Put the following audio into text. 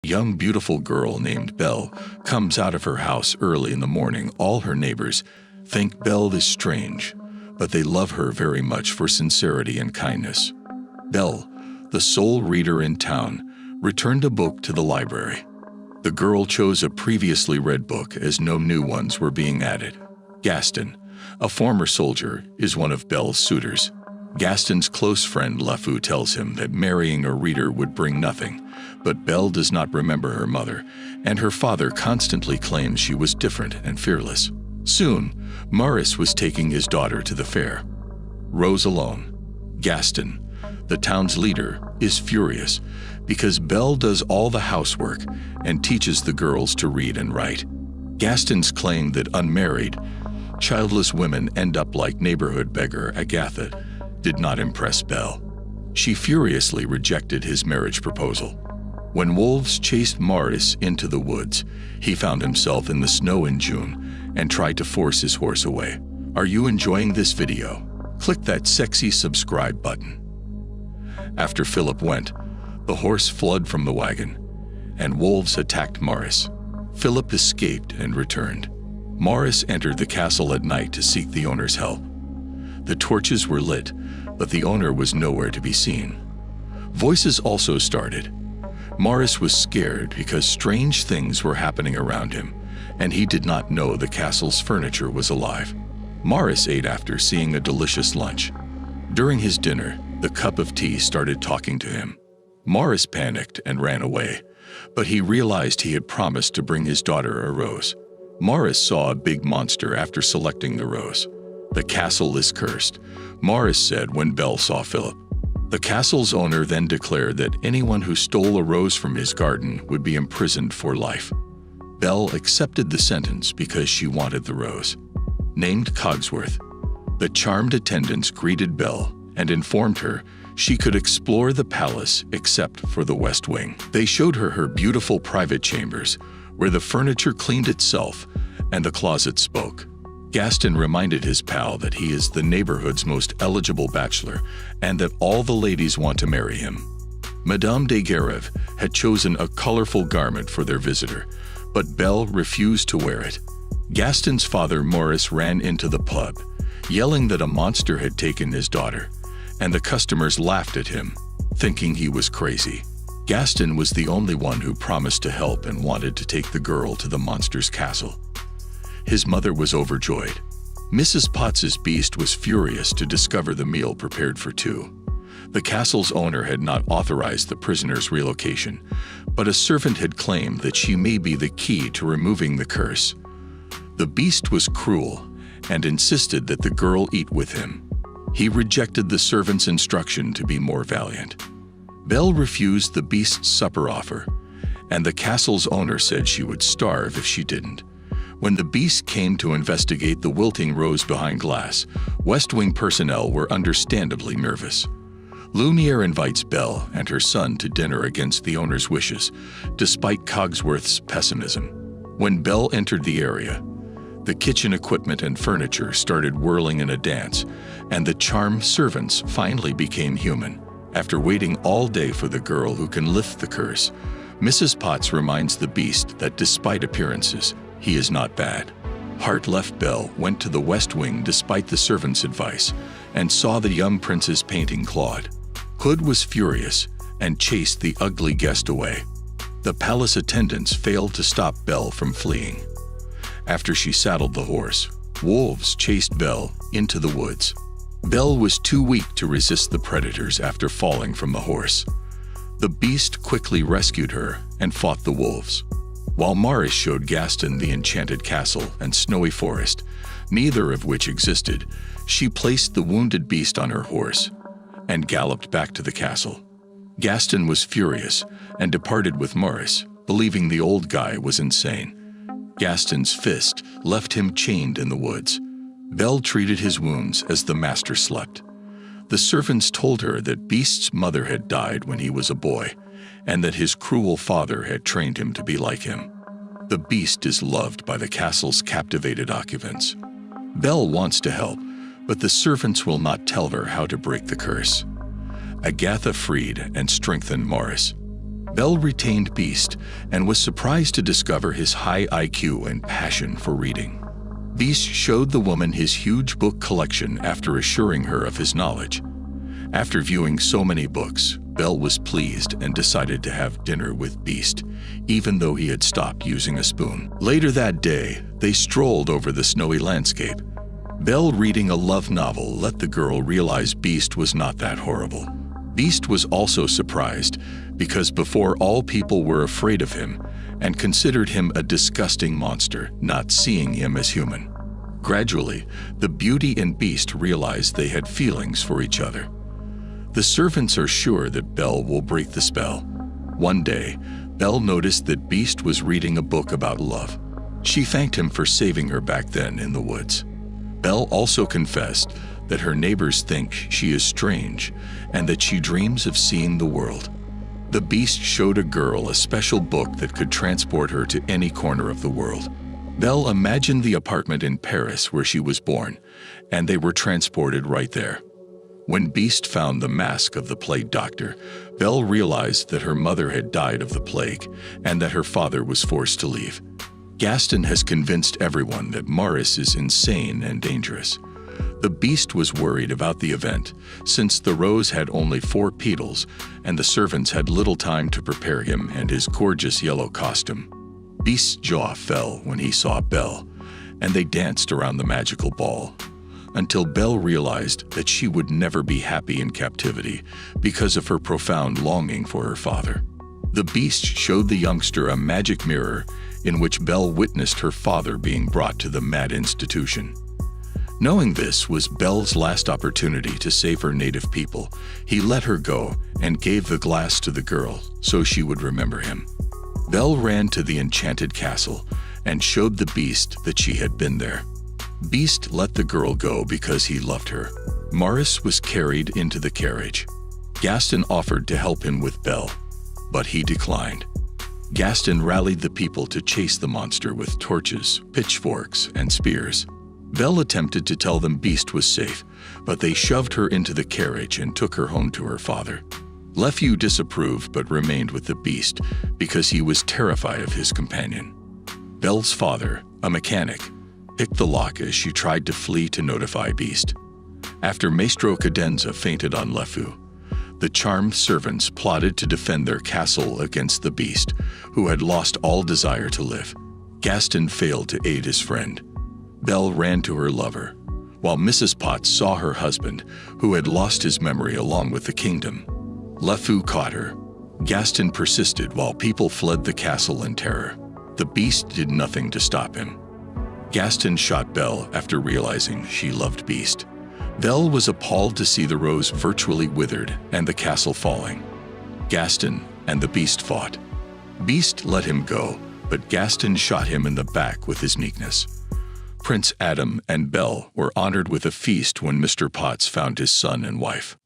young beautiful girl named Belle comes out of her house early in the morning. All her neighbors think Belle is strange, but they love her very much for sincerity and kindness. Belle, the sole reader in town, returned a book to the library. The girl chose a previously read book as no new ones were being added. Gaston, a former soldier, is one of Belle's suitors. Gaston's close friend LeFou tells him that marrying a reader would bring nothing, but Belle does not remember her mother, and her father constantly claims she was different and fearless. Soon, Maurice was taking his daughter to the fair. Rose alone. Gaston, the town's leader, is furious because Belle does all the housework and teaches the girls to read and write. Gaston's claim that unmarried, childless women end up like neighborhood beggar Agatha did not impress Belle. She furiously rejected his marriage proposal. When wolves chased Maurice into the woods, he found himself in the snow in June and tried to force his horse away. Are you enjoying this video? Click that sexy subscribe button. After Philip went, the horse fled from the wagon, and wolves attacked Maurice. Philip escaped and returned. Maurice entered the castle at night to seek the owner's help. The torches were lit, but the owner was nowhere to be seen. Voices also started. Maurice was scared because strange things were happening around him, and he did not know the castle's furniture was alive. Maurice ate after seeing a delicious lunch. During his dinner, the cup of tea started talking to him. Maurice panicked and ran away, but he realized he had promised to bring his daughter a rose. Maurice saw a big monster after selecting the rose. The castle is cursed, Maurice said when Belle saw Philip. The castle's owner then declared that anyone who stole a rose from his garden would be imprisoned for life. Belle accepted the sentence because she wanted the rose. Named Cogsworth, the charmed attendants greeted Belle and informed her she could explore the palace except for the West Wing. They showed her her beautiful private chambers, where the furniture cleaned itself and the closet spoke. Gaston reminded his pal that he is the neighborhood's most eligible bachelor and that all the ladies want to marry him. Madame de Guerreve had chosen a colorful garment for their visitor, but Belle refused to wear it. Gaston's father, Maurice, ran into the pub, yelling that a monster had taken his daughter, and the customers laughed at him, thinking he was crazy. Gaston was the only one who promised to help and wanted to take the girl to the monster's castle. His mother was overjoyed. Mrs. Potts's beast was furious to discover the meal prepared for two. The castle's owner had not authorized the prisoner's relocation, but a servant had claimed that she may be the key to removing the curse. The beast was cruel and insisted that the girl eat with him. He rejected the servant's instruction to be more valiant. Belle refused the beast's supper offer, and the castle's owner said she would starve if she didn't. When the beast came to investigate the wilting rose behind glass, West Wing personnel were understandably nervous. Lumiere invites Belle and her son to dinner against the owner's wishes, despite Cogsworth's pessimism. When Belle entered the area, the kitchen equipment and furniture started whirling in a dance, and the charmed servants finally became human. After waiting all day for the girl who can lift the curse, Mrs. Potts reminds the beast that despite appearances, he is not bad. Heart left Belle went to the West Wing despite the servant's advice and saw the young prince's painting Claude. Hood was furious and chased the ugly guest away. The palace attendants failed to stop Belle from fleeing. After she saddled the horse, wolves chased Belle into the woods. Belle was too weak to resist the predators after falling from the horse. The beast quickly rescued her and fought the wolves. While Maurice showed Gaston the enchanted castle and snowy forest, neither of which existed, she placed the wounded beast on her horse and galloped back to the castle. Gaston was furious and departed with Maurice, believing the old guy was insane. Gaston's fist left him chained in the woods. Belle treated his wounds as the master slept. The servants told her that Beast's mother had died when he was a boy, and that his cruel father had trained him to be like him. The Beast is loved by the castle's captivated occupants. Belle wants to help, but the servants will not tell her how to break the curse. Agatha freed and strengthened Maurice. Belle retained Beast and was surprised to discover his high IQ and passion for reading. Beast showed the woman his huge book collection after assuring her of his knowledge. After viewing so many books, Belle was pleased and decided to have dinner with Beast, even though he had stopped using a spoon. Later that day, they strolled over the snowy landscape. Belle, reading a love novel, let the girl realize Beast was not that horrible. Beast was also surprised because before all people were afraid of him and considered him a disgusting monster, not seeing him as human. Gradually, the Beauty and Beast realized they had feelings for each other. The servants are sure that Belle will break the spell. One day, Belle noticed that Beast was reading a book about love. She thanked him for saving her back then in the woods. Belle also confessed that her neighbors think she is strange and that she dreams of seeing the world. The Beast showed a girl a special book that could transport her to any corner of the world. Belle imagined the apartment in Paris where she was born, and they were transported right there. When Beast found the mask of the plague doctor, Belle realized that her mother had died of the plague and that her father was forced to leave. Gaston has convinced everyone that Maurice is insane and dangerous. The Beast was worried about the event, since the rose had only 4 petals and the servants had little time to prepare him and his gorgeous yellow costume. Beast's jaw fell when he saw Belle, and they danced around the magical ball, until Belle realized that she would never be happy in captivity because of her profound longing for her father. The Beast showed the youngster a magic mirror in which Belle witnessed her father being brought to the mad institution. Knowing this was Belle's last opportunity to save her native people, he let her go and gave the glass to the girl so she would remember him. Belle ran to the enchanted castle and showed the Beast that she had been there. Beast let the girl go because he loved her. Maurice was carried into the carriage. Gaston offered to help him with Belle, but he declined. Gaston rallied the people to chase the monster with torches, pitchforks, and spears. Belle attempted to tell them Beast was safe, but they shoved her into the carriage and took her home to her father. LeFou disapproved but remained with the Beast because he was terrified of his companion. Belle's father, a mechanic, picked the lock as she tried to flee to notify Beast. After Maestro Cadenza fainted on LeFou, the charmed servants plotted to defend their castle against the Beast, who had lost all desire to live. Gaston failed to aid his friend. Belle ran to her lover, while Mrs. Potts saw her husband, who had lost his memory along with the kingdom. LeFou caught her. Gaston persisted while people fled the castle in terror. The Beast did nothing to stop him. Gaston shot Belle after realizing she loved Beast. Belle was appalled to see the rose virtually withered and the castle falling. Gaston and the Beast fought. Beast let him go, but Gaston shot him in the back with his meekness. Prince Adam and Belle were honored with a feast when Mr. Potts found his son and wife.